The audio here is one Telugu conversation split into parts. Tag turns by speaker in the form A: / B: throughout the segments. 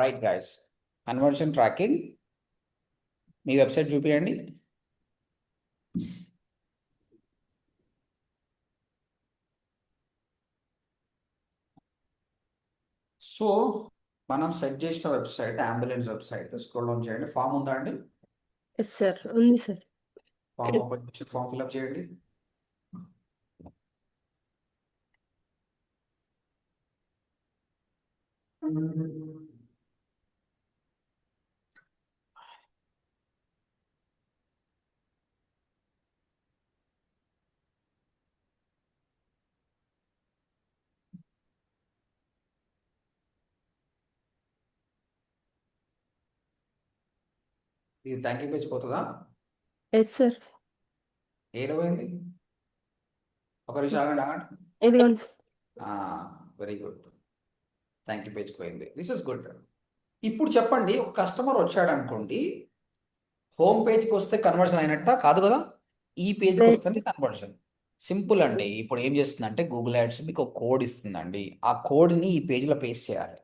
A: రైట్ గైస్, కన్వర్షన్ ట్రాకింగ్ మీ వెబ్సైట్ చూపియండి. సో మనం సెట్ చేసిన website ambulance website scroll down చేయండి. ఫామ్ ఉందా అండి?
B: ఎస్ సార్, ఉంది సార్.
A: ఫామ్ ఓపెన్ చేసి ఫామ్ ఫిల్అప్ చేయండి. ఇది థ్యాంక్ యూ పేజ్ పోతుందా?
B: Yes sir.
A: ఏడవైంది, ఒక నిమిషం ఆగండి ఆగండి.
B: ఇదిగోండి sir.
A: Very good, thank you page పోయింది. This is good. ఇప్పుడు చెప్పండి, ఒక కస్టమర్ వచ్చాడు అనుకోండి, హోమ్ పేజ్కి వస్తే కన్వర్షన్ అయినట్ట కాదు కదా, ఈ పేజ్కి
B: లేదు
A: వస్తుంది కన్వర్షన్. సింపుల్ అండి. ఇప్పుడు ఏం చేస్తుందంటే గూగుల్ యాడ్స్ మీకు ఒక కోడ్ ఇస్తుందండి. ఆ కోడ్ని ఈ పేజ్లో పేస్ట్ చేయాలి.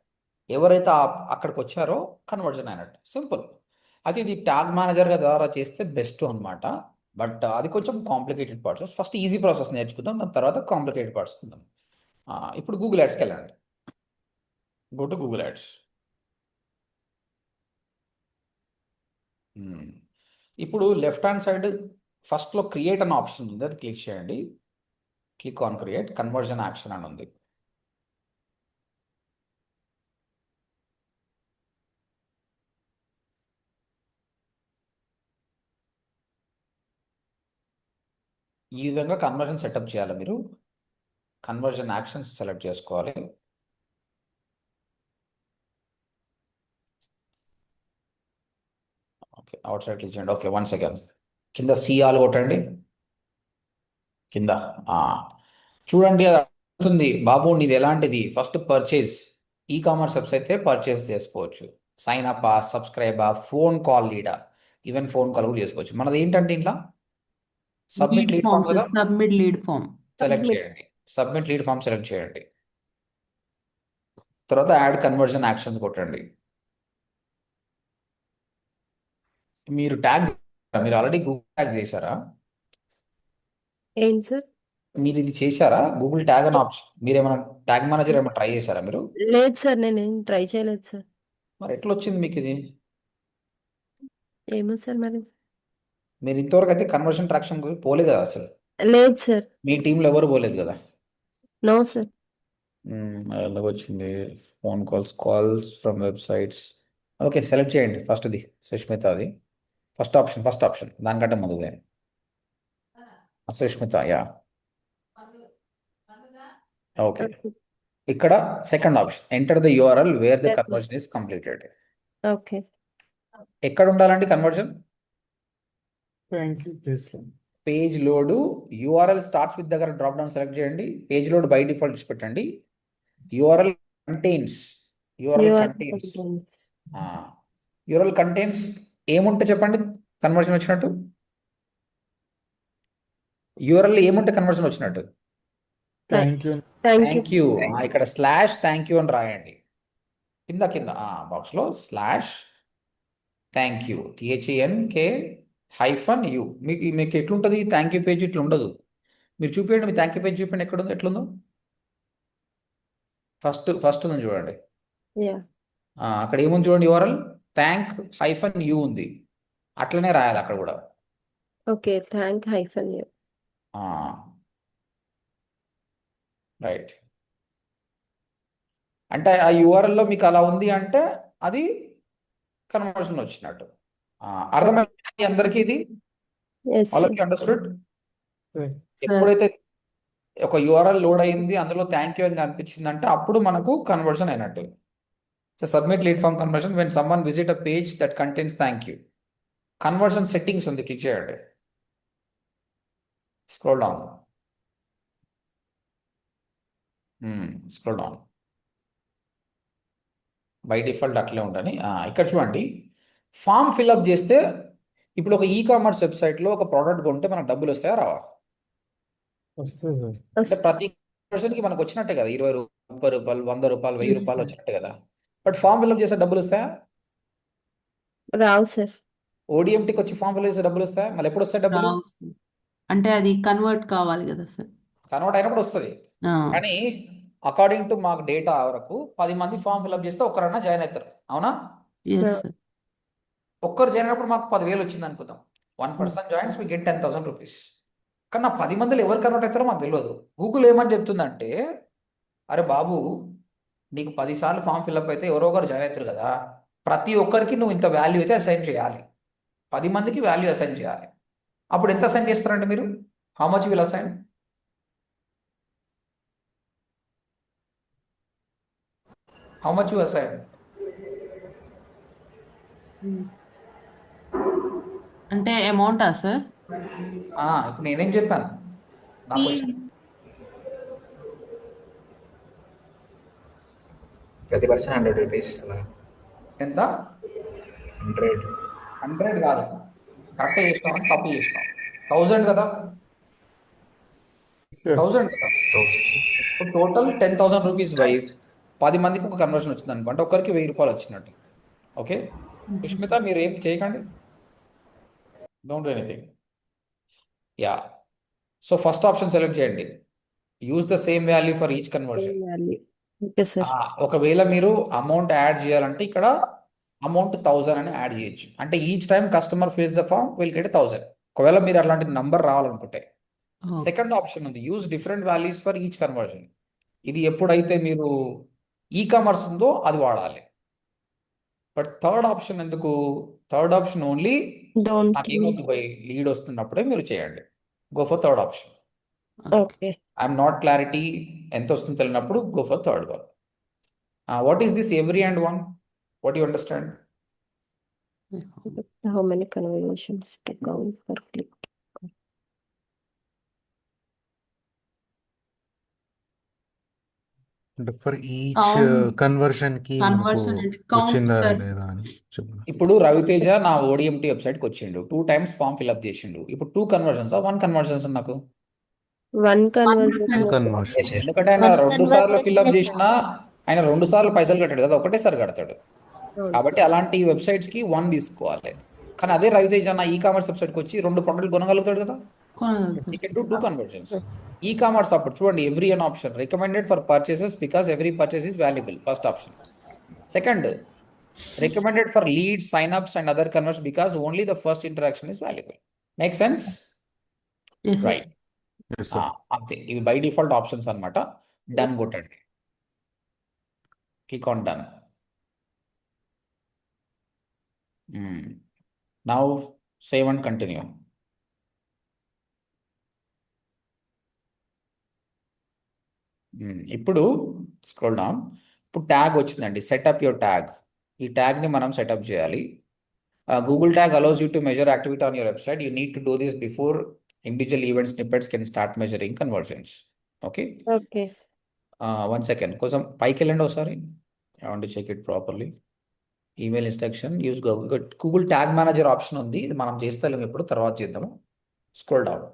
A: ఎవరైతే అక్కడికి వచ్చారో కన్వర్షన్ అయినట్టు, సింపుల్. అయితే ఇది ట్యాగ్ మేనేజర్ ద్వారా చేస్తే బెస్ట్ అనమాట. బట్ అది కొంచెం complicated process. First easy process నేర్చుకుందాం, దాని తర్వాత కాంప్లికేటెడ్ ప్రాసెస్ ఉందాం. ఇప్పుడు గూగుల్ యాడ్స్కి వెళ్ళండి. Go to Google ads. ఇప్పుడు లెఫ్ట్ హ్యాండ్ సైడ్ ఫస్ట్లో క్రియేట్ అనే ఆప్షన్ ఉంది, అది క్లిక్ చేయండి. Click on create, conversion action అని ఉంది. ఈ విధంగా కన్వర్జన్ సెటప్ చేయాలి. మీరు కన్వర్జన్ యాక్షన్స్ సెలెక్ట్ చేసుకోవాలి. ఓకే, అవుట్ సైడ్ క్లిక్ చేయండి. Okay, 1 second. కింద సిఆల్ కొట్టండి. కింద చూడండి, అది అడుగుతుంది, బాబు నీది ఎలాంటిది. First purchase, e commerce website అయితే పర్చేజ్ చేసుకోవచ్చు. Sign up, subscribe, phone call, లీడా, ఈవెన్ ఫోన్ కాల్ కూడా చేసుకోవచ్చు. మనది ఏంటంటే ఇంట్లో submit
C: lead
A: lead
C: form
A: form
C: sir,
A: కదా,
C: సబ్మిట్ లీడ్ ఫామ్
A: సెలెక్ట్ చేయండి. సబ్మిట్ లీడ్ ఫామ్ సెలెక్ట్ చేయండి. తర్వాత యాడ్ కన్వర్జన్ యాక్షన్స్ కొట్టండి. మీరు ట్యాగ్, మీరు ఆల్రెడీ గూగుల్ ట్యాగ్ చేశారా?
B: ఏంటి సార్?
A: మీరు ఇది చేశారా? గూగుల్ ట్యాగ్ అనే ఆప్షన్, మీరు ఏమైనా ట్యాగ్ మేనేజర్ ఏమైనా ట్రై చేశారా మీరు?
B: లేదు సార్, నేనేం ట్రై చేయలేదు సార్.
A: మరి ఎట్లా వచ్చింది మీకు ఇది?
B: ఏమో సార్ మరి.
A: మీరు ఇంతవరకు అయితే కన్వర్షన్ ట్రాక్షన్ పోలేదు కదా అసలు?
B: లేదు సార్.
A: మీ టీంలో ఎవరు పోలేదు కదా?
B: No sir.
A: ఎందుకు వచ్చింది? Phone calls from websites. Okay, select చేయండి ఫస్ట్ది, సుష్మిత. అది ఫస్ట్ ఆప్షన్ దానికంటే ముందుదే సుష్మిత. Yeah, okay. ఇక్కడ second option, enter the URL where the conversion is completed.
B: Okay.
A: ఎక్కడ ఉండాలండి conversion?
D: Thank you please.
A: Page load URL starts with దగ్గర డ్రాప్ డౌన్ సెలెక్ట్ చేయండి. పేజ్ లోడ్ బై డిఫాల్ట్ పెట్టండి. యూఆర్ఎల్ కంటైన్స్, యూఆర్ఎల్ కంటైన్స్ ఏముంటే చెప్పండి కన్వర్షన్ వచ్చినట్టు? యూఆర్ఎల్ ఏముంటే కన్వర్షన్ వచ్చినట్టు?
D: Thank you.
A: Thank you. ఇక్కడ స్లాష్ థ్యాంక్ యూ అని రాయండి. కింద బాక్స్ లో slash thank you, THANK -U. మీకు ఎట్లుంటుంది థ్యాంక్ యూ పేజ్? ఇట్లా ఉండదు. మీరు చూపించండి, మీ థ్యాంక్ యూ పేజ్ చూపించండి, ఎక్కడుందో, ఎట్లుందో. ఫస్ట్ ఉంది చూడండి. అక్కడ ఏముంది చూడండి, యూఆర్ఎల్ థ్యాంక్-U ఉంది. అట్లనే రాయాలి అక్కడ కూడా.
B: ఓకే, థ్యాంక్-U.
A: రైట్. అంటే ఆ యూఆర్ఎల్లో మీకు అలా ఉంది అంటే అది కన్వర్షన్ వచ్చినట్టు. అర్థమైంది అందరికీ ఇది? All of you understood? ఎప్పుడైతే ఒక యూఆర్ఎల్ లోడ్ అయింది, అందులో థ్యాంక్ యూ అని కనిపించింది అంటే అప్పుడు మనకు కన్వర్షన్ అయినట్టు. So submit lead form conversion when someone visit a page that contains thank you. Conversion settings ఉంది, క్లిక్ చేయండి. Scroll down. బై డిఫాల్ట్ అట్లే ఉండని. ఇక్కడ చూడండి, ఫామ్ ఫిల్అప్ చేస్తే ఇప్పుడు ఒక ఈ కామర్స్ వెబ్సైట్లో ఒక ప్రోడక్ట్ కొంటే మనకు డబ్బులు వస్తాయా రావా?
D: వస్తుంది సార్.
A: అంటే ప్రతి పర్సన్కి మనకు వచ్చినట్టే కదా, 20 రూపాయలు, 30 రూపాయలు, 100 రూపాయలు, 1000 రూపాయలు వచ్చినట్టే కదా. బట్ ఫామ్ ఫిల్అప్ చేస్తే డబ్బులు వస్తాయా?
B: రావు సార్.
A: ఓడిఎంటీకి వచ్చి ఫామ్ ఫిల్అప్ చేస్తే డబ్బులు వస్తాయా? మళ్ళీ ఎప్పుడు వస్తాయి డబ్బులు?
C: రావు సార్. అంటే అది కన్వర్ట్ కావాలి కదా సార్.
A: కన్వర్ట్ అయినప్పుడు వస్తుంది.
C: ఆ,
A: కానీ అకార్డింగ్ టు మాకు డేటా వరకు 10 మంది ఫామ్ ఫిల్అప్ చేస్తే ఒక్కరన్నా జాయిన్ అవుతారు. అవునా?
C: ఎస్
B: ఆ.
C: సార్.
A: ఒక్కరు జాయిన్ అయినప్పుడు మాకు 10,000 వచ్చింది అనుకుందాం. 1% జాయిన్స్ we get 10,000 రూపీస్. కానీ నా 10 మందిలో ఎవరు కన్వర్ట్ అవుతారో మాకు తెలియదు. గూగుల్ ఏమని చెప్తుందంటే, అరే బాబు, నీకు 10 సార్లు ఫామ్ ఫిల్అప్ అయితే ఎవరో ఒకరు జాయిన్ అవుతారు కదా, ప్రతి ఒక్కరికి నువ్వు ఇంత వాల్యూ అయితే అసైన్ చేయాలి. 10 మందికి వాల్యూ అసైన్ చేయాలి. అప్పుడు ఎంత అసైన్ చేస్తారండి మీరు? How much will assign? How much you assign?
C: అంటే అమౌంటా సార్?
A: ఇప్పుడు నేనేం చెప్పాను? నా
C: ఈ
A: క్వశ్చన్
E: ప్రతి పర్సన్ 100 రూపీస్ అలా
A: ఎంత?
E: 100.
A: 100 కాదు, కరెక్ట్ చేసినాం, తప్పు చేసినాం. 1000 కదా,
D: Sir.
A: 1000 కదా.
E: 1000.
A: ఇప్పుడు టోటల్ 10,000 రూపీస్ బై 10 మందికి ఒక కన్వర్షన్ వచ్చింది అనుకో, అంటే ఒక్కరికి 1000 రూపాయలు వచ్చినట్టు. ఓకే, సుష్మిత మీరు ఏం చేయకండి, don't do anything. Yeah, so first option select చేయండి, use the same value for each conversion.
B: Okay sir.
A: ఒకవేళ మీరు అమౌంట్ యాడ్ చేయాలంటే ఇక్కడ అమౌంట్ 1000 అని యాడ్ చేయొచ్చు. అంటే each time customer fills the form will get 1000. ఒకవేళ మీరు అలాంటి నంబర్ రావాలనుకుంటే. సెకండ్ ఆప్షన్ ఉంది, use different values for each conversion. ఇది ఎప్పుడైతే మీరు ఈ కామర్స్ ఉందో అది వాడాలి. బట్ థర్డ్ ఆప్షన్ ఎందుకు? Third option only
B: don't.
A: నాకేమొద్దు బై లీడ్ వస్తున్నప్పుడే మీరు చేయండి. Go for third option.
B: Okay.
A: I'm not clarity ఎంత వస్తుందో తెలియనప్పుడు go for third one. What is this every and one? What you understand?
B: How many conversations to count per click?
F: అంటే ఫర్ ఈచ్
C: Count-
F: కన్వర్షన్ కి మనకు
C: కన్వర్షన్ అంటే కౌంట్
F: వచ్చిందా
C: సార్.
F: లేదా అని చెప్పండి.
A: ఇప్పుడు రవితేజ నా ఓడిఎంటీ వెబ్సైట్కి వచ్చిండు, 2 times ఫామ్ ఫిల్అప్ చేసిండు. ఇప్పుడు 2 కన్వర్షన్స్ 1 కన్వర్షన్స్ నాకు?
B: One conversation.
F: కన్వర్షన్
A: ఎందుకంటే ఆయన 2 సార్లు ఫిల్అప్ చేసినా ఆయన 2 సార్లు పైసలు కట్టాడు కదా, ఒకటేసారి కడతాడు. కాబట్టి అలాంటి వెబ్సైట్స్ కి 1 తీసుకోవాలి. కానీ అదే రవితేజ నా ఈ కామర్స్ వెబ్సైట్కి వచ్చి 2 ప్రొడక్ట్లు కొనగలుగుతాడు కదా, he can do 2 conversions. E-commerce అప్పుడు చూడండి, every an option recommended for purchases because every purchase is valuable. First option. Second, recommended for leads, sign ups and other conversion because only the first interaction is valuable. Make sense?
C: Yes.
A: Right.
F: Yes, sir.
A: అంతే, ఇవి బై డిఫాల్ట్ ఆప్షన్స్ అన్నమాట. డన్ కొట్టండి, click on done. Now save and continue. ఇప్పుడు స్క్రోల్ డౌన్. ఇప్పుడు ట్యాగ్ వచ్చిందండి, సెటప్ యువర్ ట్యాగ్. ఈ ట్యాగ్ని మనం సెటప్ చేయాలి. Google tag allows you to measure activity on your website. You need to do this before individual event snippets can start measuring conversions. Okay,
B: okay.
A: 1 second కోసం పైకి వెళ్ళండి ఒకసారి. I want to check it properly. Email instruction use Google tag manager option ఉంది, ఇది మనం చేస్తలేము, ఎప్పుడు తర్వాత చేద్దాము. Scroll down.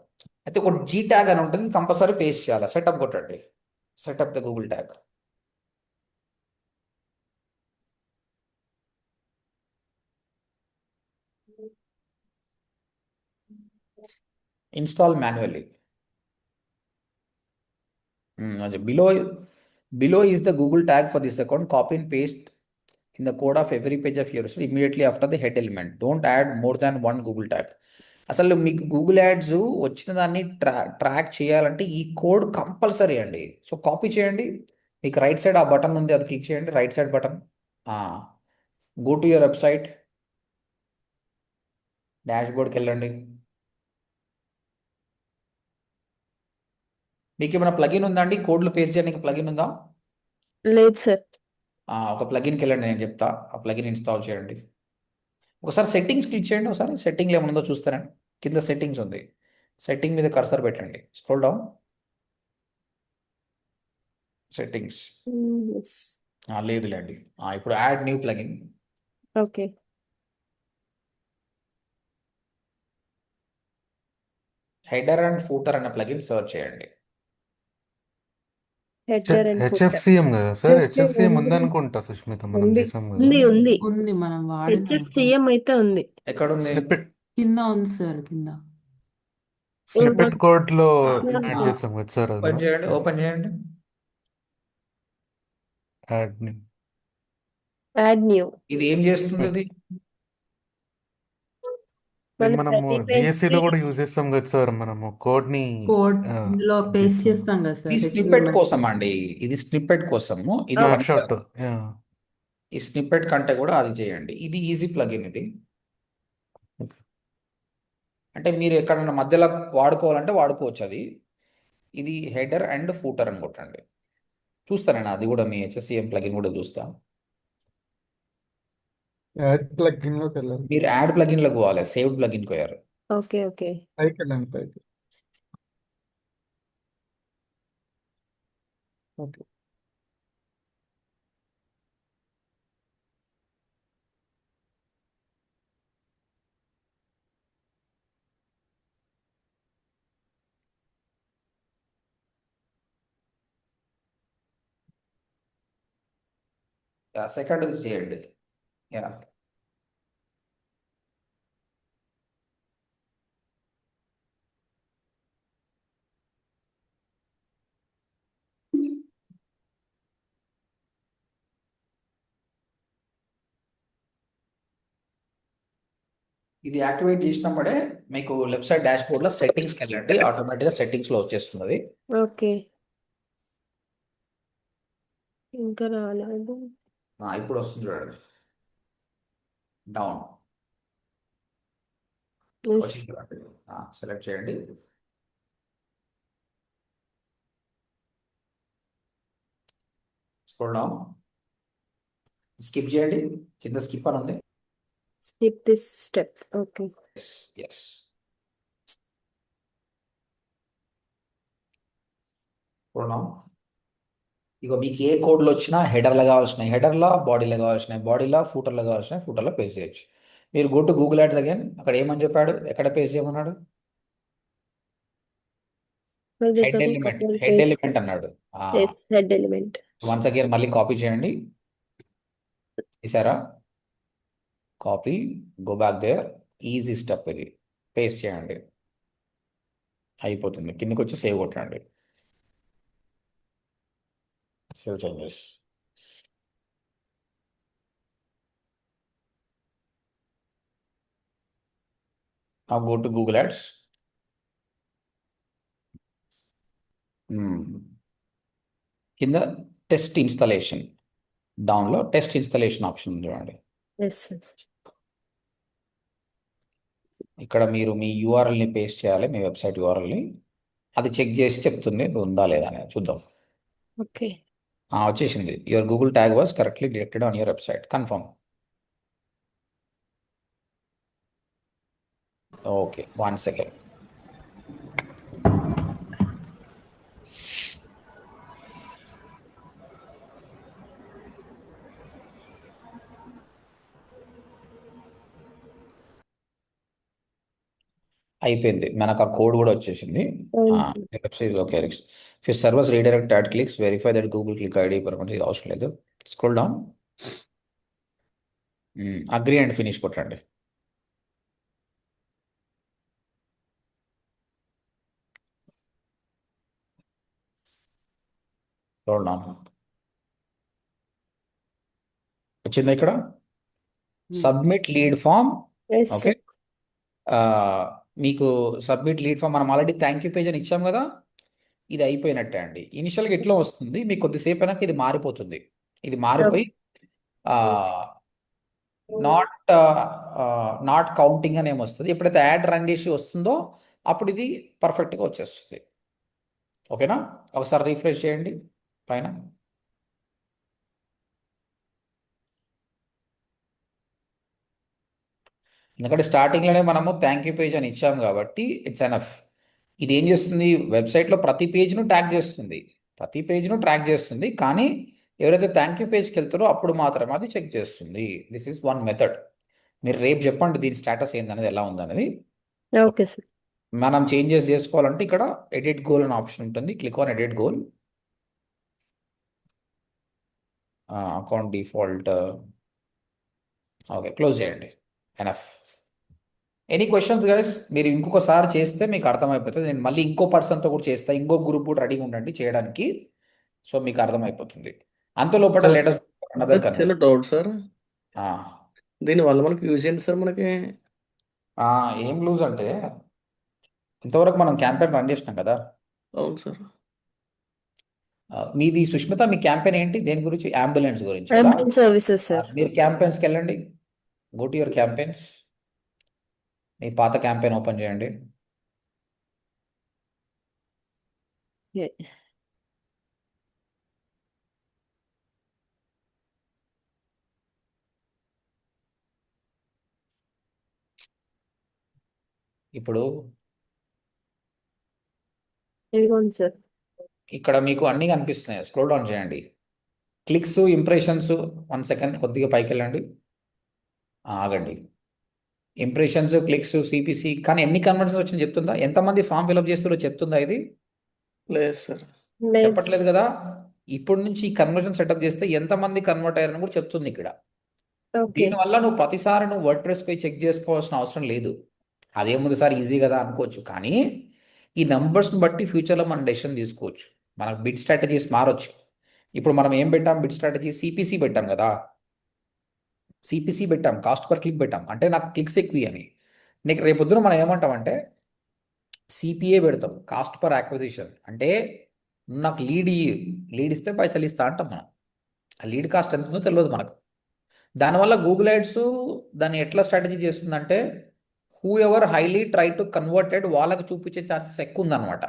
A: అయితే ఒక జీ ట్యాగ్ అని ఉంటుంది, కంపల్సరీ పేస్ట్ చేయాలి. సెటప్ కొట్టండి, setup the Google tag. Install manually. Below is the Google tag for this account. Copy and paste in the code of every page of your website immediately after the head element. Don't add more than 1 Google tag. అసలు మీకు గూగుల్ యాడ్స్ వచ్చిన దాన్ని ట్రాక్ చేయాలంటే ఈ కోడ్ కంపల్సరీ అండి. సో కాపీ చేయండి, మీకు రైట్ సైడ్ ఆ బటన్ ఉంది, అది క్లిక్ చేయండి, right side button. Go to your website, డాష్ బోర్డ్కి వెళ్ళండి. మీకు ఏమైనా ప్లగిన్ ఉందా అండి, కోడ్లు పేస్ట్ చేయడానికి ప్లగిన్ ఉందా?
B: లేదు సార్.
A: ఒక ప్లగిన్కి వెళ్ళండి, నేను చెప్తా. ఆ ప్లగిన్ ఇన్స్టాల్ చేయండి. ఒకసారి సెట్టింగ్స్ క్లిక్ చేయండి, ఒకసారి సెట్టింగ్లో ఏముందో చూస్తారండి. కింద సెట్టింగ్స్ ఉంది, సెట్టింగ్ మీద కర్సర్ పెట్టండి, స్క్రోల్ డౌన్. సెట్టింగ్స్ లేదులేండి. ఇప్పుడు add new plugin.
B: Okay.
A: Header and footer అనే ప్లగిన్ సర్చ్ చేయండి.
B: హెడర్ అండ్ ఫుటర్
F: హెచ్ఎఫ్సిఎం కదా సార్?
B: Yes, sir,
F: హెచ్ఎఫ్సిఎం
B: ఉంది.
F: ఉందనుకుంటా సుష్మిత, మనం
B: ఉంది
F: చేసాం
B: ఉంది
F: కదా.
B: ఉంది
C: ఉంది, మనం వాడినాం సార్.
B: హెచ్ఎఫ్సిఎం అయితే ఉంది.
A: ఎక్కడుంది?
F: స్నిప్పెట్
C: కింద ఉంది సార్, కింద.
F: స్నిప్పెట్ కోడ్ లో
C: ఆ,
F: యాడ్
C: ఆ.
F: చేసాం కదా సార్
A: ఓపెన్
F: అందులో.
A: చేయండి, ఓపెన్ చేయండి.
F: యాడ్ ని.
B: Add new.
A: ఇది ఏం చేస్తుంది అది?
F: ఇది
B: మళ్ళీ
F: మనము
B: ప్రతి
F: GSC లో
B: పేజ్
F: కూడా యూజ్ చేస్తాం కదా సార్, మనము కోడ్ ని
C: కోడ్
F: ఆ,
C: ఇందులో
F: ఇది
C: పేస్ట్
F: చేస్తాం.
C: చేస్తాం కదా సార్,
A: ఈ స్నిప్పెట్
C: HTML.
A: కోసం అండి, ఇది స్నిప్పెట్ కోసము. ఇది
F: షార్ట్
A: వన్
F: షార్ట్.
A: ఈ స్నిప్పెట్ కంటే కూడా అది చేయండి. ఇది ఈజీ ప్లగిన్ ఇది. అంటే మీరు ఎక్కడైనా మధ్యలో వాడుకోవాలంటే వాడుకోవచ్చు అది. ఇది హెడర్ అండ్ ఫూటర్ అని కొట్టండి. చూస్తానండి అది కూడా, మీ HSCM ప్లగిన్ కూడా చూస్తాను.
D: యాడ్ ప్లగిన్ లోకి వెళ్ళాలి.
A: మీరు యాడ్ ప్లగిన్లకు పోవాలి, సేవ్డ్ ప్లగిన్కి పోయారు.
B: ఓకే ఓకే
D: పైకి వెళ్ళండి, పైకి. ఓకే.
A: సెకండ్ చేయండి. యా, ఇది యాక్టివేట్ చేసినప్పుడే మీకు లెఫ్ట్ సైడ్ డాష్ బోర్డ్ లో సెట్టింగ్స్కి వెళ్ళండి, ఆటోమేటిక్గా సెట్టింగ్స్ లో వచ్చేస్తుంది.
B: ఓకే ఇంకా రాలేదు.
A: ఇప్పుడు వస్తుంది చూడండి, డౌన్
B: Yes.
A: వచ్చింది చూడండి. సెలెక్ట్ చేయండి. స్క్రోల్ డౌన్, స్కిప్ చేయండి, కింద స్కిప్ అని ఉంది.
B: Skip this step. Okay.
A: Yes. Scroll down. ఇగో మీకు ఏ కోడ్లు వచ్చినా హెడర్లో కావాల్సిన హెడర్లో, బాడీలో కావాల్సిన బాడీలో, ఫూటర్లో కావాల్సిన ఫూటర్లో పేస్ట్ చేయొచ్చు. మీరు go to Google ads again. అక్కడ ఏమని చెప్పాడు, ఎక్కడ పేస్ట్ చేయమన్నాడు?
B: Well, there's
A: head
B: only
A: element,
B: couple
A: head
B: pages.
A: Element అన్నాడు.
B: It's head element.
A: Once again మళ్ళీ కాపీ చేయండి. తీసారా? Copy, go back there. Easy step ఇది, పేస్ట్ చేయండి, అయిపోతుంది. కిందకి వచ్చి సేవ్ కొట్టండి. Save changes. Now go to Google Ads. కింద టెస్ట్ ఇన్స్టాలేషన్, డౌన్లో టెస్ట్ ఇన్స్టాలేషన్ ఆప్షన్ ఉంది చూడండి.
B: Yes, sir.
A: ఇక్కడ మీరు మీ యూఆర్ఎల్ని పేస్ట్ చేయాలి, మీ వెబ్సైట్ యూఆర్ఎల్ని. అది చెక్ చేసి చెప్తుంది ఇది ఉందా లేదా అనేది. చూద్దాం.
B: Okay.
A: వచ్చేసింది. Your Google tag was correctly detected on your website, confirm. Okay, 1 second. అయిపోయింది, మనకు ఆ కోడ్ కూడా వచ్చేసింది. Website okay. For servers redirect ad clicks, verify that Google click ID permit. ఇది అవసరం లేదు. Scroll down, agree and finish కొట్టండి. స్క్రోల్ డౌన్, వచ్చింది ఇక్కడ submit lead form.
B: Yes,
A: okay,
B: sir.
A: మీకు సబ్మిట్ లీడ్ ఫామ్ మనం ఆల్రెడీ థ్యాంక్ యూ పేజ్ అని ఇచ్చాం కదా, ఇది అయిపోయినట్టే అండి. ఇనిషియల్గా ఎట్లా వస్తుంది, మీకు కొద్దిసేపు అయినాక ఇది మారిపోతుంది. ఇది మారిపోయి నాట్ కౌంటింగ్ అని ఏమొస్తుంది. ఎప్పుడైతే యాడ్ రన్ చేసి వస్తుందో అప్పుడు ఇది పర్ఫెక్ట్గా వచ్చేస్తుంది. ఓకేనా? ఒకసారి రీఫ్రెష్ చేయండి పైన. ఎందుకంటే స్టార్టింగ్లోనే మనము థ్యాంక్ యూ పేజ్ అని ఇచ్చాం కాబట్టి ఇట్స్ ఎనఫ్. ఇది ఏం చేస్తుంది, వెబ్సైట్లో ప్రతి పేజ్ను ట్యాగ్ చేస్తుంది, ప్రతి పేజ్ను ట్రాక్ చేస్తుంది. కానీ ఎవరైతే థ్యాంక్ యూ పేజ్కి వెళ్తారో అప్పుడు మాత్రమే అది చెక్ చేస్తుంది. This is one method. మీరు రేపు చెప్పండి దీని స్టేటస్ ఏందనేది, ఎలా ఉందనేది.
B: Okay, sir.
A: మనం చేంజెస్ చేసుకోవాలంటే ఇక్కడ ఎడిట్ గోల్ అనే ఆప్షన్ ఉంటుంది. Click on edit goal. Account default. Okay, close చేయండి. ఎనఫ్. Any questions guys? మీరు ఇంకొకసారి చేస్తే మీకు అర్థమైపోతుంది. నేను మళ్ళీ ఇంకో పర్సన్తో కూడా చేస్తా, ఇంకో గ్రూప్ కూడా రెడీగా ఉండండి చేయడానికి. సో మీకు అర్థమైపోతుంది. అంత లోపల
G: సార్
A: లేటెస్ట్ అనదర్
G: చిన్న
A: కన్వర్ట్.
G: డౌట్ సార్, దీనివల్ల మనకి యూజ్ ఏంటి సార్ మనకి?
A: ఏం లూజ్ అంటే ఇంతవరకు మనం క్యాంపెయిన్ రన్ చేసినాం కదా.
G: అవును సార్.
A: మీది సుష్మిత, మీ క్యాంపెయిన్ ఏంటి? దేని గురించి? అంబులెన్స్ గురించి కదా.
B: Ambulance services, sir.
A: మీరు క్యాంపెయిన్స్కి వెళ్ళండి. Go to your campaigns. మీ పాత క్యాంపెయిన్ ఓపెన్ చేయండి.
B: Yeah.
A: ఇప్పుడు
B: ఇదిగోండి సార్.
A: ఇక్కడ మీకు అన్నీ కనిపిస్తున్నాయి. స్క్రోల్ డౌన్ చేయండి. Clicks, impressions. 1 సెకండ్, కొద్దిగా పైకి వెళ్ళండి. ఆగండి. Impressions, clicks, CPC. కానీ ఎన్ని కన్వర్షన్స్ వచ్చింది చెప్తుందా? ఎంతమంది ఫామ్ ఫిల్అప్ చేస్తారో చెప్తుందా ఇది?
G: లేదు సార్.
B: లేదు.
A: చెప్పట్లేదు కదా. ఇప్పుడు నుంచి ఈ కన్వర్షన్ సెటప్ చేస్తే ఎంతమంది కన్వర్ట్ అయ్యారని కూడా చెప్తుంది ఇక్కడ.
B: ఓకే.
A: దీనివల్ల నువ్వు ప్రతిసారి నువ్వు వర్డ్ ప్రెస్ పోయి చెక్ చేసుకోవాల్సిన అవసరం లేదు. అదేముంది సార్, ఈజీ కదా అనుకోవచ్చు. కానీ ఈ నంబర్స్ని బట్టి ఫ్యూచర్లో మనం డెసిషన్ తీసుకోవచ్చు. మనకు బిడ్ స్ట్రాటజీస్ మారొచ్చు. ఇప్పుడు మనం ఏం పెట్టాం? బిడ్ స్ట్రాటజీ సిపిసి పెట్టాం కదా. సిపిసి పెట్టాం, కాస్ట్ పర్ క్లిక్ పెట్టాం. అంటే నాకు క్లిక్స్ ఎక్కువ అని. నీకు రేపొద్దున మనం ఏమంటామంటే సిపిఏ పెడతాం, కాస్ట్ పర్ యాక్విజిషన్. అంటే నాకు లీడ్ ఇస్తే పైసలు ఇస్తా అంటాం మనం. ఆ లీడ్ కాస్ట్ ఎంత ఉందో తెలియదు మనకు. దానివల్ల గూగుల్ యాడ్స్ దాన్ని ఎట్లా స్ట్రాటజీ చేస్తుందంటే who ever highly try to converted వాళ్ళకి చూపించే ఛాన్సెస్ ఎక్కువ ఉందన్నమాట.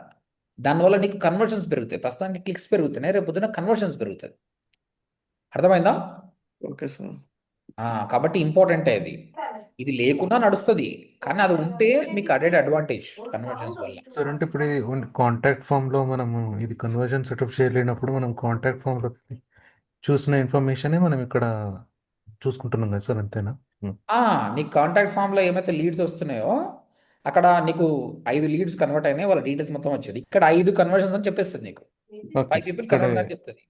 A: దానివల్ల నీకు కన్వర్షన్స్ పెరుగుతాయి. ప్రస్తుతానికి క్లిక్స్ పెరుగుతున్నాయి, రేపు పొద్దున కన్వర్షన్స్ పెరుగుతుంది. అర్థమైందా?
G: Okay sir.
A: కాబట్టి ఇంపార్టెంటే అది. ఇది లేకుండా నడుస్తుంది, కానీ అది ఉంటే మీకు అడెడ్ అడ్వాంటేజ్ కన్వర్షన్స్ వల్ల.
F: సార్ అంటే ఇప్పుడు ఇది కాంటాక్ట్ ఫామ్లో మనము ఇది కన్వర్జన్ సెటప్ చేయలేనప్పుడు మనం కాంటాక్ట్ ఫామ్లో చూసిన ఇన్ఫర్మేషనే మనం ఇక్కడ చూసుకుంటున్నాం కదా సార్, అంతేనా?
A: నీకు కాంటాక్ట్ ఫామ్లో ఏమైతే లీడ్స్ వస్తున్నాయో అక్కడ నీకు 5 లీడ్స్ కన్వర్ట్ అయినాయి, వాళ్ళ డీటెయిల్స్ మొత్తం వచ్చేది. ఇక్కడ 5 కన్వర్షన్స్ అని చెప్పేస్తుంది నీకు.
F: ఓకే
A: 5 పీపుల్
F: ఇక్కడ
A: కన్వర్ట్ అని చెప్తుంది.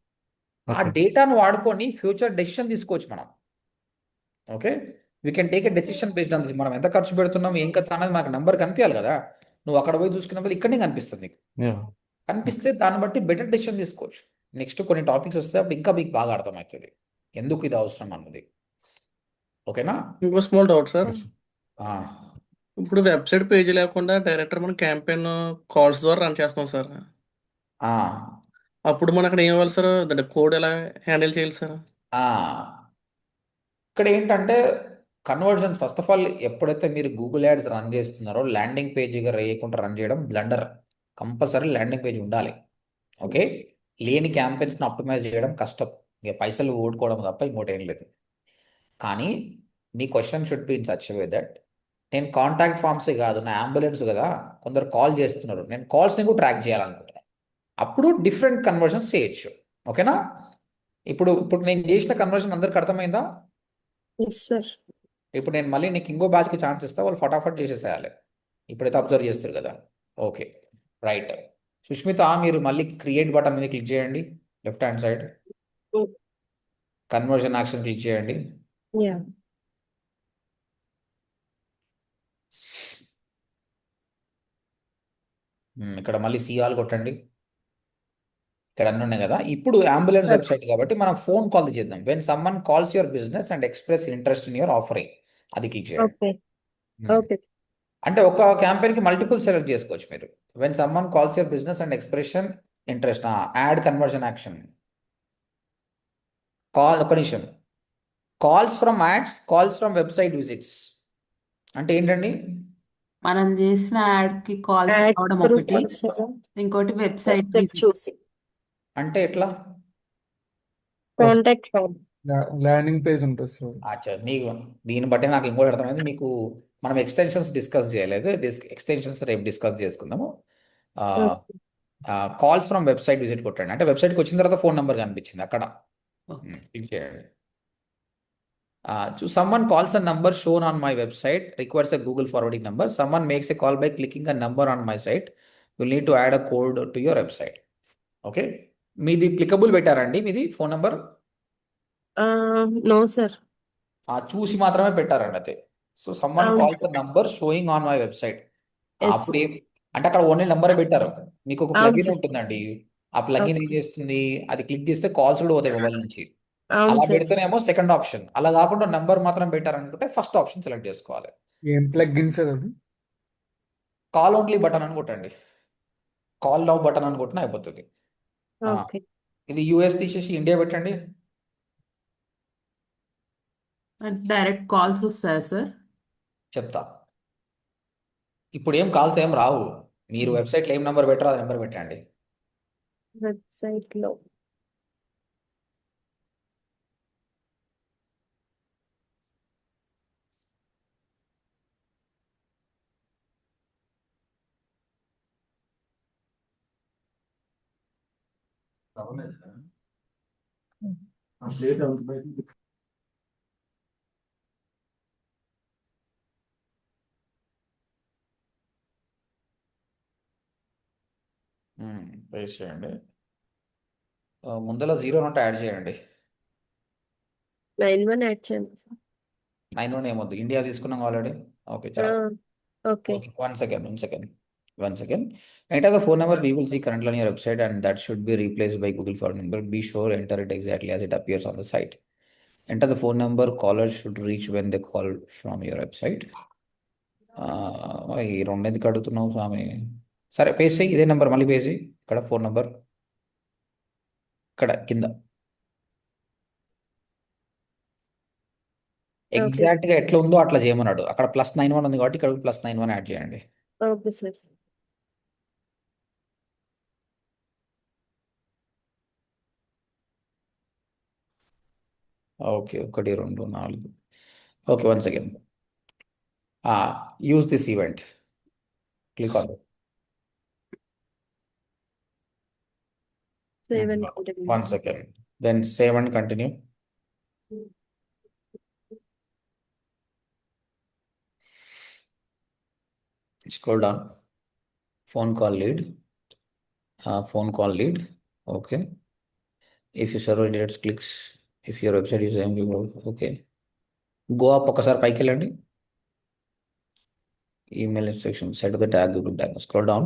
A: ఆ
F: ఓకే
A: డేటాను వాడుకొని ఫ్యూచర్ డెసిషన్ తీసుకోవచ్చు మనం. Okay, we can take a decision based on this. మనం ఎంత ఖర్చు పెడుతున్నాం, ఏం కథ అనేది మనకు నెంబర్ కనిపించాలి కదా. నువ్వు అక్కడ పోయి చూసుకున్నప్పుడు ఇక్కడనే కనిపిస్తుంది నీకు.
F: యా
A: కనిపిస్తే దాన్ని బట్టి బెటర్ డెసిషన్ తీసుకోవచ్చు. నెక్స్ట్ కొన్ని టాపిక్స్ వస్తే అప్పుడు ఇంకా మీకు బాగా అర్థమవుతుంది ఎందుకు ఇది అవసరం అన్నది. ఓకేనా?
G: ఇంకో small doubt sir,
F: yes sir.
G: ఇప్పుడు వెబ్సైట్ పేజీ లేకుండా డైరెక్ట్ మనం క్యాంపెయిన్ కాల్స్ ద్వారా రన్ చేస్తాం సార్.
A: ఆ,
G: అప్పుడు మనం అక్కడ ఏం ఇవ్వాలి సార్? అంటే కోడ్ ఎలా హ్యాండిల్ చేయాలి సార్?
A: ఆ. ఇక్కడ ఏంటంటే కన్వర్జన్ ఫస్ట్ ఆఫ్ ఆల్ ఎప్పుడైతే మీరు గూగుల్ యాడ్స్ రన్ చేస్తున్నారో ల్యాండింగ్ పేజీగా వేయకుండా రన్ చేయడం బ్లండర్. కంపల్సరీ ల్యాండింగ్ పేజ్ ఉండాలి. ఓకే, లేని క్యాంపెయిన్స్ని ఆప్టిమైజ్ చేయడం కష్టం. ఇక పైసలు ఓడుకోవడం తప్ప ఇంకోటి ఏం లేదు. కానీ నీ question should be in such way that నేను కాంటాక్ట్ ఫామ్సే కాదు, నా అంబులెన్స్ కదా, కొందరు కాల్ చేస్తున్నారు, నేను కాల్స్ని కూడా ట్రాక్ చేయాలనుకుంటున్నాను. అప్పుడు డిఫరెంట్ కన్వర్షన్స్ చేయొచ్చు. ఓకేనా? ఇప్పుడు నేను చేసిన కన్వర్షన్ అందరికి అర్థమైందా?
B: Yes sir.
A: ఇప్పుడు నేను మళ్ళీ నీకు ఇంకో బ్యాచ్కి ఛాన్స్ ఇస్తా, వాళ్ళు ఫటాఫట్ చేసేసేయాలి. ఇప్పుడైతే అబ్జర్వ్ చేస్తారు కదా. Okay, right. సుష్మిత, మీరు మళ్ళీ క్రియేట్ బటన్ మీద క్లిక్ చేయండి, left hand side. Conversion action click చేయండి.
B: యా.
A: ఇక్కడ మళ్ళీ సిఆల్ కొట్టండి. ఇక్కడ అన్నీ ఉన్నాయి కదా. ఇప్పుడు అంబులెన్స్ వెబ్సైట్ కాబట్టి మనం ఫోన్ కాల్ చేద్దాం. When someone calls your business and express interest in your offering, అది క్లిక్ చేయండి.
B: ఓకే. ఓకే.
A: అంటే ఒక క్యాంపెయిన్కి మల్టిపుల్ సెలెక్ట్ చేసుకోవచ్చు మీరు. When someone calls your business and expression interest, add conversion action. ఒక నిమిషం. Calls from ads, calls from website visits అంటే ఏంటండి?
C: మనం చేసిన యాడ్ కి కాల్స్
B: Ad
C: రావడం
B: through
C: ఒకటి,
B: calls కదా.
C: ఇంకోటి వెబ్సైట్
B: Website చూసి
A: అంటే ఎట్లా?
B: Contact form.
D: ల్యాండింగ్ పేజ్ ఉంటుంది సార్.
A: అచ్చా, మీకు దీన్ని బట్టి నాకు ఇంకోటి అర్థమైంది. మీకు మనం ఎక్స్టెన్షన్స్ డిస్కస్ చేయలేదు, ఎక్స్టెన్షన్స్ రేపు డిస్కస్ చేసుకుందాము. కాల్స్ ఫ్రమ్ వెబ్సైట్ విజిట్ కొట్టండి. అంటే వెబ్సైట్కి వచ్చిన తర్వాత ఫోన్ నెంబర్ కనిపించింది అక్కడ. క్లిక్ చేయండి. Someone calls a number shown on my website, requires a Google forwarding number. Someone makes a call by clicking a number on my site. You'll need to add a code to your website. Okay, మీది క్లికబుల్ పెట్టారండి, మీది ఫోన్ నెంబర్?
B: No sir.
A: చూసి మాత్రమే పెట్టారండి అదే. సో సమ్మన్
B: అవును
A: calls
B: sir.
A: The number showing on my website.
B: Yes
A: అప్పుడు
B: సార్.
A: ఏం అంటే అక్కడ ఓన్లీ నెంబర్ పెట్టారు. మీకు ఒక
B: అవును
A: ప్లగిన్
B: సార్.
A: ఉంటుందండి. ఆ ప్లగిన్ ఏం
B: ఓకే.
A: చేస్తుంది, అది క్లిక్ చేస్తే కాల్స్ కూడా పోతాయి మొబైల్ నుంచి.
B: అవును
A: అలా
B: సార్.
A: పెడితేనేమో సెకండ్ ఆప్షన్, అలా కాకుండా నెంబర్ మాత్రం పెట్టారనుకుంటే ఫస్ట్ ఆప్షన్ సెలెక్ట్ చేసుకోవాలి.
D: ఏం ప్లగ్ఇన్ సార్ అది?
A: కాల్ ఓన్లీ బటన్ అని కొట్టండి. కాల్ నౌ బటన్ అని కొట్టినా అయిపోతుంది. ఆ,
B: ఓకే.
A: ఇది యూఎస్ తీసేసి ఇండియా పెట్టండి.
C: డైరెక్ట్ కాల్స్ వస్తాయా సార్?
A: చెప్తా. ఇప్పుడు ఏం కాల్స్ ఏం రావు. మీరు వెబ్సైట్లో ఏం నెంబర్ పెట్టారో అది నెంబర్ పెట్టండి.
B: వెబ్సైట్ లో
A: పేస్ట్ చేయండి. ముందర 0 ఉంటే యాడ్ చేయండి.
B: 91 యాడ్ చేయండి సార్.
A: 91 ఏమొద్దు, ఇండియా తీసుకున్నాం ఆల్రెడీ. ఓకే చాలు.
B: Okay.
A: Okay, one second. Enter the phone number we will see currently on your website and that should be replaced by Google phone number. Be sure enter it exactly as it appears on the site. Enter the phone number callers should reach when they call from your website. మరి ఈ రెండు ఎందుకు అడుగుతున్నావు స్వామి? సరే పేస్ట్ చేయి, ఇదే నెంబర్ మళ్ళీ పేస్ట్ చేయి. ఇక్కడ ఫోన్ నెంబర్ ఇక్కడ కింద
B: ఓకే.
A: ఎగ్జాక్ట్ గా ఎట్లా ఉందో అట్లా చేయమన్నాడు. అక్కడ +91 ఉంది కాబట్టి ఇక్కడ +91 యాడ్ చేయండి.
B: Okay sir.
A: Okay 1 2 4. Okay once again use this event. Click on it.
B: Save and continue
A: One
B: sir.
A: second. Then save and continue. Scroll down. Phone call lead. Phone call lead. Okay. If your server detects clicks, if your website is okay. Go up ఒకసారి పైకి వెళ్ళండి. Email instruction. Set the tag Google tag. Scroll down.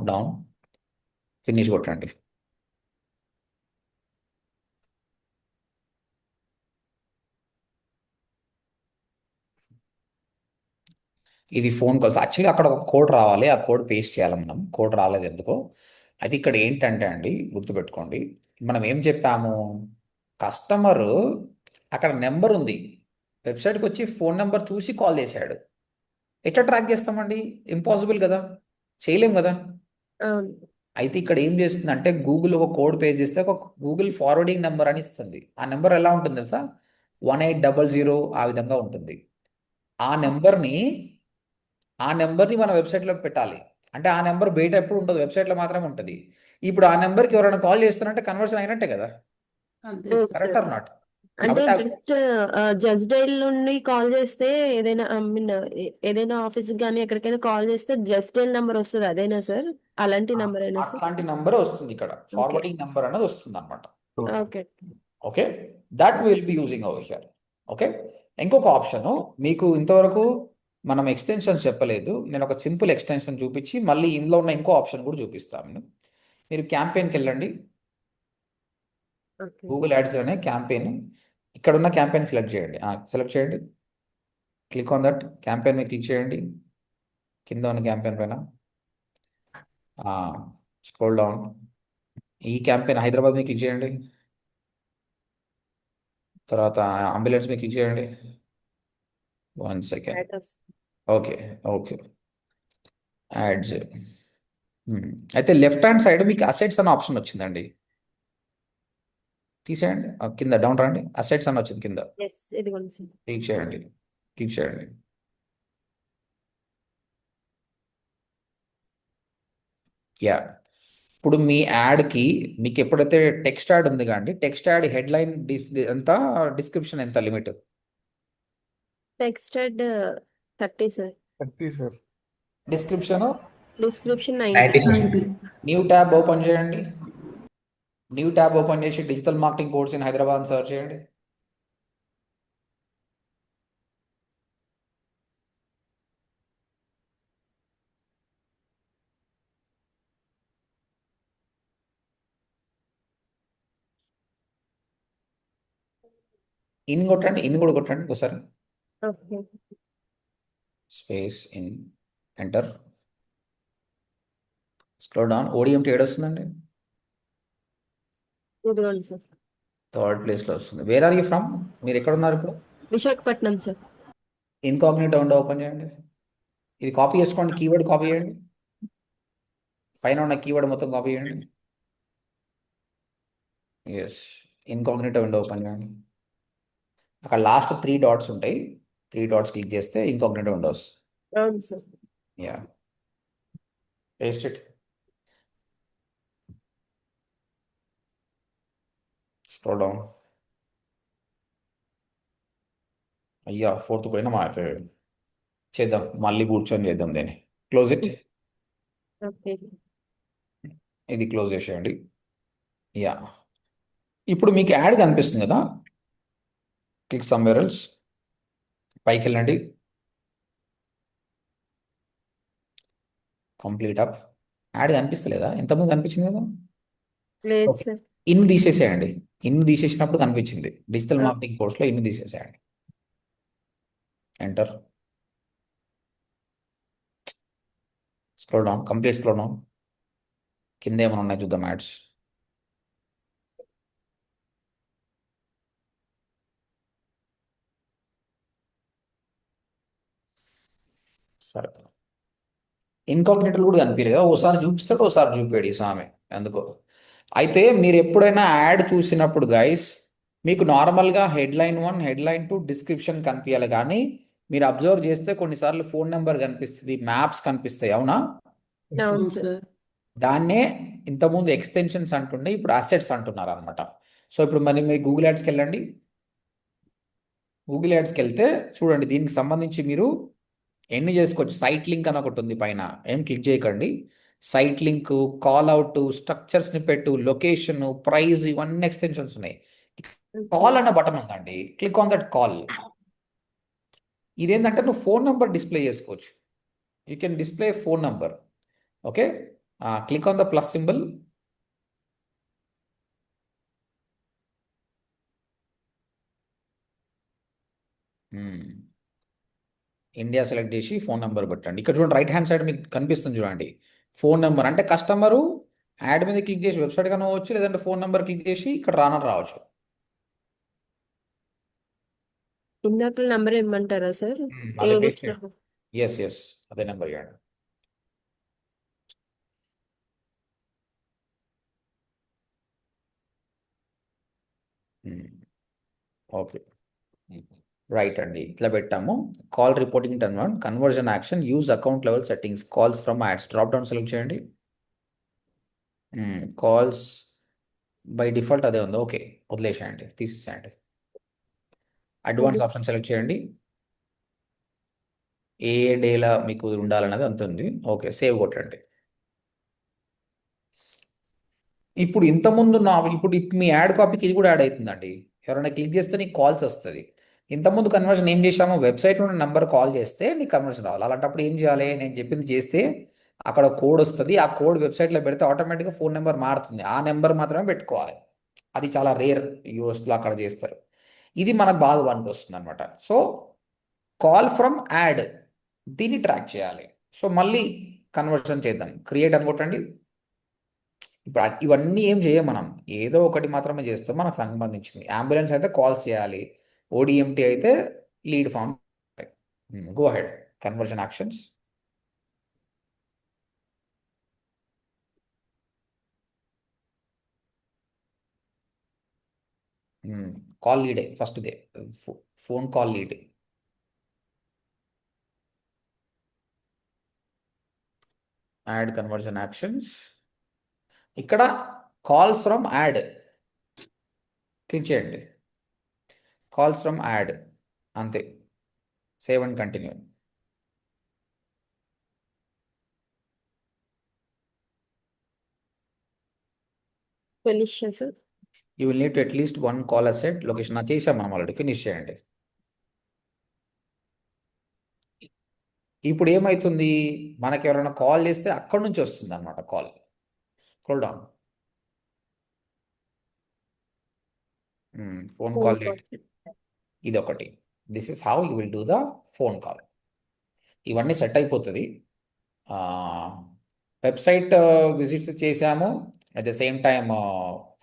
A: Down. Finish కొట్టండి. ఇది ఫోన్ కాల్స్. యాక్చువల్లీ అక్కడ ఒక కోడ్ రావాలి, ఆ కోడ్ పేస్ట్ చేయాలి మనం. కోడ్ రాలేదు ఎందుకో. అయితే ఇక్కడ ఏంటంటే అండి గుర్తుపెట్టుకోండి, మనం ఏం చెప్పాము, కస్టమరు అక్కడ నెంబర్ ఉంది, వెబ్సైట్కి వచ్చి ఫోన్ నెంబర్ చూసి కాల్ చేశాడు. ఎట్లా ట్రాక్ చేస్తామండి? ఇంపాసిబుల్ కదా, చేయలేం కదా.
B: అవును.
A: అయితే ఇక్కడ ఏం చేస్తుందంటే గూగుల్ ఒక కోడ్ పేస్ట్ చేస్తే ఒక గూగుల్ ఫార్వర్డింగ్ నెంబర్ అని ఇస్తుంది. ఆ నెంబర్ ఎలా ఉంటుంది తెలుసా? 1800 ఆ విధంగా ఉంటుంది. ఆ నెంబర్ని మన వెబ్సైట్లో పెట్టాలి. అంటే ఆ నెంబర్ బయట ఎప్పుడు ఉండదు, వెబ్సైట్లో మాత్రమే ఉంటుంది. ఇప్పుడు ఆ నెంబర్కి ఎవరైనా కాల్ చేస్తున్నారంటే కన్వర్షన్ అయినట్టే కదా,
C: అంతే
B: Yes,
C: sir.
A: Correct
B: sir.
A: Or not?
B: అంటే
A: కాబట్టి
B: జస్ట్ డైల్ నుండి కాల్ చేస్తే ఏదైనా ఏదైనా ఆఫీస్ కానీ ఎక్కడికైనా కాల్ చేస్తే జస్ట్ డైల్ నెంబర్ వస్తుంది, అదేనా సార్? అలాంటి నెంబర్ అయినా సార్?
A: అట్లాంటి నెంబర్ వస్తుంది, ఇక్కడ ఫార్వర్డింగ్ నెంబర్ అనేది వస్తుంది అనమాట.
B: Okay.
A: Okay, that will be using over here. Okay, ఇంకొక ఆప్షన్ మీకు ఇంతవరకు మనం ఎక్స్టెన్షన్స్ చెప్పలేదు. నేను ఒక సింపుల్ ఎక్స్టెన్షన్ చూపించి మళ్ళీ ఇందులో ఉన్న ఇంకో ఆప్షన్ కూడా చూపిస్తాను. మీరు క్యాంపెయిన్కి వెళ్ళండి.
B: ఓకే.
A: గూగుల్ యాడ్స్లోనే క్యాంపెయిన్, ఇక్కడ ఉన్న క్యాంపెయిన్ సెలెక్ట్ చేయండి. క్లిక్ ఆన్ దట్ క్యాంపెయిన్ మీద క్లిక్ చేయండి. కింద ఉన్న క్యాంపెయిన్ పైన స్క్రోల్ డౌన్. ఈ క్యాంపెయిన్ హైదరాబాద్ మీద క్లిక్ చేయండి. తర్వాత అంబులెన్స్ మీద క్లిక్ చేయండి. 1 సెకండ్.
B: Right వస్తుంది.
A: Okay ads. అయితే లెఫ్ట్ హ్యాండ్ సైడ్ మీకు అసెట్స్ అనే ఆప్షన్ వచ్చిందండి, తీసేయండి. కింద డౌన్ రండి, అసెట్స్ అని వచ్చింది కింద.
B: Yes, ఇదిగోండి సార్.
A: క్లిక్ చేయండి. యా, ఇప్పుడు మీ యాడ్కి మీకు ఎప్పుడైతే టెక్స్ట్ యాడ్ ఉంది కానీ టెక్స్ట్ యాడ్ హెడ్లైన్ ఎంత, డిస్క్రిప్షన్ ఎంత limit?
B: Text ad 30 sir.
D: 30 sir.
A: Description
B: description
E: 90 sir.
B: 90.
C: అది
A: న్యూ ట్యాబ్ ఓపెన్ చేయండి. న్యూ ట్యాబ్ ఓపెన్ చేసి digital marketing course in Hyderabad అని సెర్చ్ చేయండి. ఇన్ కొట్టండి, ఇన్ కూడా కొట్టండి ఒకసారి.
B: Okay
A: space in, enter, scroll down. ODMT ఏడు వస్తుందండి?
B: ఇదిగోండి సార్.
A: థర్డ్ ప్లేస్లో వస్తుంది. Where are you from? మీరు ఎక్కడ ఉన్నారు ఇప్పుడు?
B: Visakhapatnam sir.
A: Incognito window open చేయండి. ఇది కాపీ చేసుకోండి, కీవర్డ్ కాపీ చేయండి, పైన ఉన్న కీవర్డ్ మొత్తం కాపీ చేయండి. ఎస్, ఇన్కాగ్నిటో విండో ఓపెన్ చేయండి. అక్కడ లాస్ట్ 3 డాట్స్ ఉంటాయి, 3 డాట్స్ క్లిక్ చేస్తే ఇన్కాగ్నిటో విండోస్.
B: అవును sir.
A: Yeah, paste it, scroll down. అయ్యా, ఫోర్త్ పోయినా అయితే చేద్దాం, మళ్ళీ కూర్చొని చేద్దాం దీన్ని. Close it.
B: ఓకే
A: ఇది క్లోజ్ చేసేయండి. యా, ఇప్పుడు మీకు యాడ్ కనిపిస్తుంది కదా, క్లిక్ సమ్వేర్ ఎల్స్, పైకి వెళ్ళండి, కంప్లీట్ అప్. యాడ్ కనిపిస్తలేదా? ఎంతమంది కనిపించింది కదా.
B: లేదు
A: ఓకే,
B: సార్.
A: ఇన్ తీసేసేయండి. ఇన్ తీసేసినప్పుడు కనిపించింది డిజిటల్ మార్కెటింగ్ కోర్స్లో, ఇన్ తీసేసేయండి, enter, scroll down, complete scroll down. కింద ఏమైనా ఉన్నాయి చూద్దాం యాడ్స్. సరే, ఇన్కాగ్నిటోలు కూడా కనిపించలేదు. ఓసారి చూపిస్తాడు, ఓసారి చూపాడు ఈ స్వామి ఎందుకో. అయితే మీరు ఎప్పుడైనా యాడ్ చూసినప్పుడు గైస్, మీకు నార్మల్గా హెడ్లైన్ 1, హెడ్లైన్ 2, డిస్క్రిప్షన్ కనిపించాలి, కానీ మీరు అబ్జర్వ్ చేస్తే కొన్నిసార్లు ఫోన్ నెంబర్ కనిపిస్తుంది, మ్యాప్స్ కనిపిస్తాయి, అవునా?
B: అవును
C: అవును
B: సార్.
C: సార్.
A: దాన్నే ఇంతకుముందు ఎక్స్టెన్షన్స్ అంటుండే, ఇప్పుడు అసెట్స్ అంటున్నారు అనమాట. సో ఇప్పుడు మరి మీరు గూగుల్ యాడ్స్కి వెళ్ళండి. గూగుల్ యాడ్స్కి వెళ్తే చూడండి, దీనికి సంబంధించి మీరు ఎన్ని చేసుకోవచ్చు. సైట్ లింక్ అని ఒకటి ఉంది పైన, ఏం క్లిక్ చేయకండి. Site link, call out, structure snippet, location, price, ఇవన్నీ ఎక్స్టెన్షన్స్ ఉన్నాయి. కాల్ అన్న బటన్ ఉందండి, క్లిక్ ఆన్ దట్ కాల్. ఇదేంటంటే నువ్వు ఫోన్ నెంబర్ డిస్ప్లే చేసుకోవచ్చు. You can display phone number. Okay, click on the plus symbol. India select చేసి ఫోన్ నెంబర్ పెట్టండి. ఇక్కడ చూడండి, రైట్ హ్యాండ్ సైడ్ మీకు కనిపిస్తుంది చూడండి, ఫోన్ నెంబర్. అంటే కస్టమరు యాడ్ మీద క్లిక్ చేసి వెబ్సైట్ కన్నా పోవచ్చు, లేదంటే ఫోన్ నెంబర్ క్లిక్ చేసి ఇక్కడ రావచ్చు.
B: ఇందాక నంబర్ ఇమ్మంటారా సార్?
A: అదే
B: ఏది
A: పేస్ట్
B: ఇచ్చినా
A: చేయండి. ఎస్, అదే నెంబర్ ఇవ్వండి. ఓకే, రైట్ అండి, ఇట్లా పెట్టాము. Call reporting turn on, conversion action, use account level settings, calls from ads, drop down select చేయండి. కాల్స్ బై డిఫాల్ట్ అదే ఉంది, ఓకే, వదిలేసేయండి, తీసేసేయండి. అడ్వాన్స్ ఆప్షన్ సెలెక్ట్ చేయండి, ఏ డేలా మీకు ఉండాలన్నది అంత ఉంది. ఓకే, సేవ్ కొట్టండి. ఇప్పుడు ఇంతకుముందు ఇప్పుడు మీ యాడ్ కాపీకి ఇది కూడా యాడ్ అవుతుందండి. ఎవరైనా క్లిక్ చేస్తే నీకు కాల్స్ వస్తుంది. ఇంతకుముందు కన్వర్షన్ ఏం చేశాము, వెబ్సైట్ నుండి నెంబర్ కాల్ చేస్తే నీకు కన్వర్షన్ రావాలి. అలాంటప్పుడు ఏం చేయాలి, నేను చెప్పింది చేస్తే అక్కడ కోడ్ వస్తుంది, ఆ కోడ్ వెబ్సైట్లో పెడితే ఆటోమేటిక్గా ఫోన్ నెంబర్ మారుతుంది. ఆ నెంబర్ మాత్రమే పెట్టుకోవాలి. అది చాలా రేర్, యూఎస్లో అక్కడ చేస్తారు. ఇది మనకు బాగా పనికి వస్తుంది అనమాట. సో కాల్ ఫ్రమ్ యాడ్, దీన్ని ట్రాక్ చేయాలి. సో మళ్ళీ కన్వర్షన్ చేద్దాం, క్రియేట్ అనుకోండి. ఇప్పుడు ఇవన్నీ ఏం చేయం మనం, ఏదో ఒకటి మాత్రమే చేస్తాం మనకు సంబంధించింది. అంబులెన్స్ అయితే కాల్స్ చేయాలి, ఓడిఎంటీ అయితే lead form. Go head, conversion actions. Call లీడే first they, phone call lead. Add conversion actions, ఇక్కడ కాల్స్ ఫ్రమ్ యాడ్ క్లిక్ చేయండి. కాల్స్ ఫ్రమ్ యాడ్, అంతే, save and continue.
B: Finish sir.
A: You will need to at least 1 call asset location చేసాం మనం ఆల్రెడీ, ఫినిష్ చేయండి. ఇప్పుడు ఏమవుతుంది, మనకి ఎవరైనా కాల్ చేస్తే అక్కడ నుంచి వస్తుంది అనమాట call. Hold on, phone call ఇది ఒకటి. This is how you will do the phone call. ఇవన్నీ సెట్ అయిపోతుంది. వెబ్సైట్ విజిట్స్ చేసాము, at the same time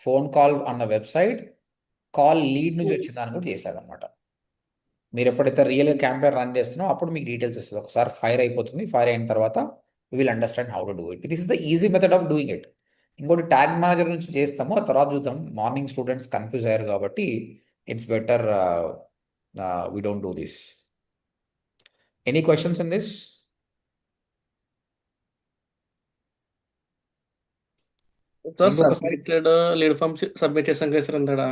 A: phone call అన్న వెబ్సైట్ కాల్ లీడ్ నుంచి వచ్చిన దాన్ని కూడా చేశారు అనమాట. మీరు ఎప్పుడైతే రియల్గా క్యాంపెయిన్ రన్ చేస్తున్నారో అప్పుడు మీకు డీటెయిల్స్ వస్తుంది. ఒకసారి ఫైర్ అయిపోతుంది, ఫైర్ అయిన తర్వాత you will understand how to do it. This is the easy method of doing it. ఇంకోటి ట్యాగ్ మేనేజర్ నుంచి చేస్తాము, ఆ తర్వాత చూద్దాం. మార్నింగ్ స్టూడెంట్స్ కన్ఫ్యూజ్ అయ్యారు కాబట్టి it's better we don't do this. Any questions in this?
G: Sir
A: ఇంకొకసారి
G: సబ్మిటెడ్ లీడ్ ఫామ్ సబ్మిట్ చేసాం కదా సార్ అంటాడా,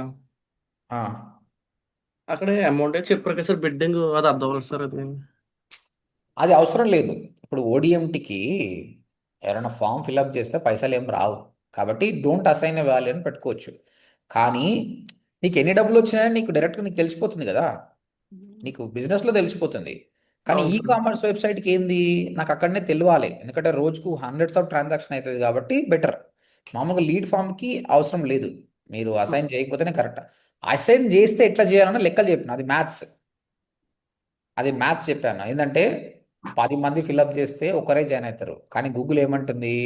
G: అక్కడే అమౌంట్ చెప్పారు కదా సార్, బిడ్డింగ్ అది అర్థం అవ్వలేదు సార్.
A: అది అవసరం లేదు. ఇప్పుడు ఓడిఎంటికి ఎవరైనా ఫామ్ ఫిల్అప్ చేస్తే పైసలు ఏం రావు, కాబట్టి డోంట్ అసైన్ ఎ వాల్యూ అని పెట్టుకోవచ్చు. కానీ నీకు ఎన్ని డబ్బులు వచ్చినాయని నీకు డైరెక్ట్గా నీకు తెలిసిపోతుంది కదా, నీకు బిజినెస్లో తెలిసిపోతుంది. కానీ
G: అవును
A: ఈ
G: సార్.
A: కామర్స్ వెబ్సైట్కి ఏంది, నాకు అక్కడనే తెలియాలి, ఎందుకంటే రోజుకు హండ్రెడ్స్ ఆఫ్ ట్రాన్సాక్షన్ అవుతుంది కాబట్టి బెటర్. మామూలుగా లీడ్ ఫామ్కి అవసరం లేదు, మీరు అసైన్ చేయకపోతేనే కరెక్ట్. అసైన్ చేస్తే ఎట్లా చేయాలన్నా లెక్కలు చెప్పిన, అది మ్యాథ్స్ చెప్పాను. ఏంటంటే 10 మంది ఫిల్అప్ చేస్తే ఒకరే జాయిన్ అవుతారు, కానీ గూగుల్ ఏమంటుంది,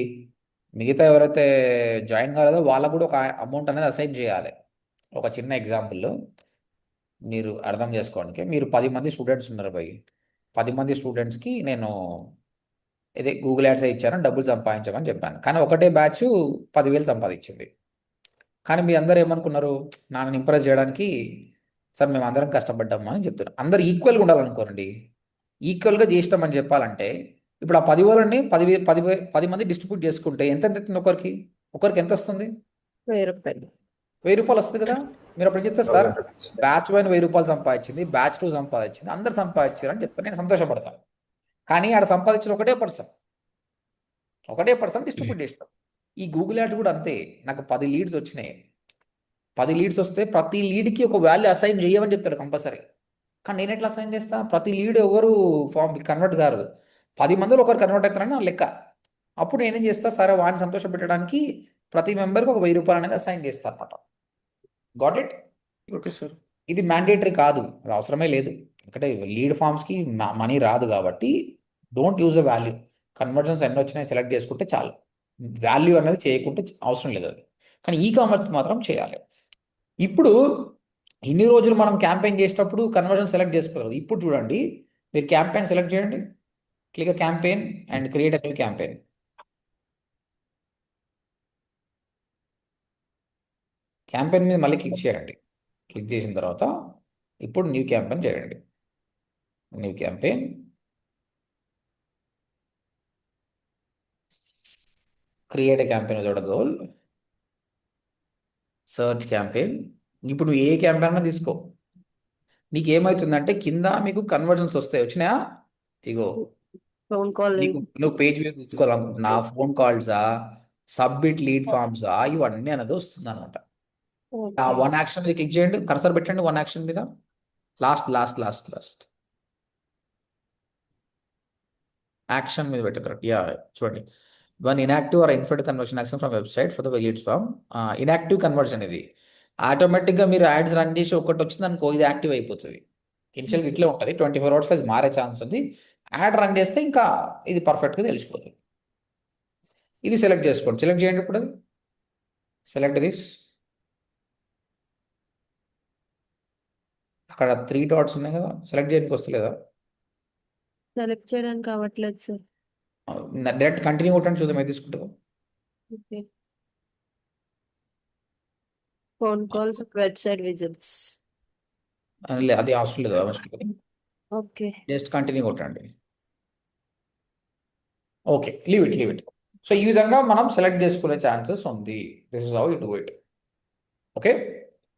A: మిగతా ఎవరైతే జాయిన్ కాలేదో వాళ్ళకు కూడా ఒక అమౌంట్ అనేది అసైన్ చేయాలి. ఒక చిన్న ఎగ్జాంపుల్ మీరు అర్థం చేసుకోవడానికి, మీరు 10 మంది స్టూడెంట్స్ ఉన్నారు భయ్, 10 మంది స్టూడెంట్స్కి నేను ఇదే గూగుల్ యాడ్స్ ఇచ్చాను, డబ్బులు సంపాదించమని చెప్పాను. కానీ ఒకటే బ్యాచ్ 10,000 సంపాదించింది. కానీ మీ అందరూ ఏమనుకున్నారు, నన్ను ఇంప్రెస్ చేయడానికి సార్ మేము అందరం కష్టపడ్డాము అని చెప్తున్నారు. అందరు ఈక్వల్గా ఉండాలనుకోండి, ఈక్వల్గా చేసినామని చెప్పాలంటే ఇప్పుడు ఆ 10,000ని 10 మంది డిస్ట్రిబ్యూట్ చేసుకుంటే ఎంత అవుతుంది, ఒకరికి ఎంత వస్తుంది?
B: 1000 రూపాయలు.
A: 1000 రూపాయలు వస్తుంది కదా. మీరు అప్పుడు ఏం చెప్తారు, సార్
E: 1000 rupees.
A: బ్యాచ్ 1 1000 రూపాయలు సంపాదించింది, బ్యాచ్ 2 సంపాదించింది, అందరు సంపాదించారు అని చెప్తాను, నేను సంతోషపడతాను. కానీ ఆడ సంపాదించిన ఒకటే పర్సన్ డిస్ట్రిబ్యూట్ చేస్తాం. ఈ గూగుల్ యాడ్స్ కూడా అంతే. నాకు 10 లీడ్స్ వచ్చినాయి, 10 లీడ్స్ వస్తే ప్రతి లీడ్కి ఒక వాల్యూ అసైన్ చేయమని చెప్తాడు కంపల్సరీ. కానీ నేను ఎట్లా అసైన్ చేస్తా, ప్రతి లీడ్ ఎవరు ఫామ్ కన్వర్ట్ గారు, 10 మందిలో ఒకరు కన్వర్ట్ అవుతారని నా లెక్క. అప్పుడు నేనేం చేస్తా, సరే వాడిని సంతోషపెట్టడానికి ప్రతి మెంబర్కి ఒక 1000 రూపాయలు అనేది అసైన్ చేస్తా అనమాట. Got it?
G: Okay sir.
A: ఇది మ్యాండేటరీ కాదు, అది అవసరమే లేదు, ఎందుకంటే లీడ్ ఫామ్స్కి మనీ రాదు కాబట్టి don't use a value. Conversions ఎన్ని వచ్చినాయి సెలెక్ట్ చేసుకుంటే చాలు, వాల్యూ అనేది చేయకుంటే అవసరం లేదు అది. కానీ ఈ కామర్స్కి మాత్రం చేయాలి. ఇప్పుడు ఇన్ని రోజులు మనం క్యాంపెయిన్ చేసేటప్పుడు కన్వర్జన్ సెలెక్ట్ చేసుకోలేదు. ఇప్పుడు చూడండి, మీరు క్యాంపెయిన్ సెలెక్ట్ చేయండి, click campaign and create a new campaign. Campaign మీద మళ్ళీ క్లిక్ చేయండి. క్లిక్ చేసిన తర్వాత ఇప్పుడు న్యూ క్యాంపెయిన్ చేయండి. New campaign, create a campaign without a goal, search campaign. ఇప్పుడు నువ్వు ఏ క్యాంపెయిన్ అయినా తీసుకో, నీకు ఏమవుతుందంటే కింద మీకు కన్వర్జన్స్ వస్తాయి. వచ్చినాయా? ఇగో
B: ఫోన్ కాల్.
A: నీకు నువ్వు పేజ్ వ్యూస్ తీసుకోవాలనుకుంటున్నా, ఫోన్ కాల్సా, సబ్మిట్ లీడ్ ఫామ్సా, ఇవన్నీ అనేది వస్తుంది అనమాట. ఆ 1 యాక్షన్ మీద క్లిక్ చేయండి, కర్సర్ పెట్టండి 1 యాక్షన్ మీద, లాస్ట్ యాక్షన్ మీద పెట్టిన తర్వాత చూడండి, 1 inactive or invalid conversion action from website for the leads form. Inactive conversion ఇది ఆటోమేటిక్గా మీరు యాడ్స్ రన్ చేసి ఒకటి వచ్చింది అనుకో, ఇది యాక్టివ్ అయిపోతుంది. ఇనిషియల్గా ఇట్లే ఉంటుంది, 24 hours అది మారే ఛాన్స్ ఉంది. యాడ్ రన్ చేస్తే ఇంకా ఇది పర్ఫెక్ట్గా తెలిసిపోతుంది. ఇది సెలెక్ట్ చేసుకోండి, సెలెక్ట్ చేయండి. ఇప్పుడు అది సెలెక్ట్ దిస్, అక్కడ 3 dots ఉన్నాయి కదా, సెలెక్ట్ చేయడానికి వస్తలేదా?
B: సెలెక్ట్ చేయడానికి అవ్వట్లేదు సార్.
A: డైరెక్ట్ కంటిన్యూ కొట్టండి, చూద్దాం ఏది తీసుకుంటుందో.
B: Okay. Phone calls, website visits.
A: అది అవసరం లేదు,
B: ఓకే.
A: జస్ట్ కంటిన్యూ కొట్టండి. Okay, leave it. సో ఈ విధంగా మనం సెలెక్ట్ చేసుకునే ఛాన్సెస్ ఉంది. This is how you do it. Okay,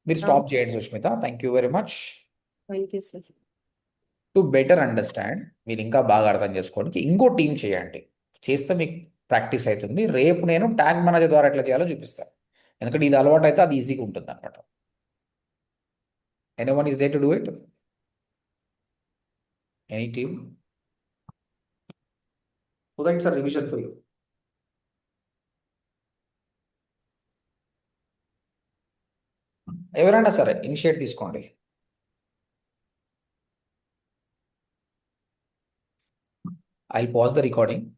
A: మీరు స్టాప్ చేయండి Sushmita. Thank you very much.
B: Thank you sir.
A: To better understand, మీరు ఇంకా బాగా అర్థం చేసుకోవడానికి ఇంకో టీం చేయండి, చేస్తే మీకు ప్రాక్టీస్ అవుతుంది. రేపు నేను ట్యాగ్ మేనేజర్ ద్వారా ఎట్లా చేయాలో చూపిస్తాను. ఎందుకంటే ఇది అలవాటు అయితే అది ఈజీగా ఉంటుంది అనమాట. Anyone is they to do it? Any team? So that it's a revision for you. ఎవరైనా సరే ఇనిషియేట్ తీసుకోండి. I'll pause the recording.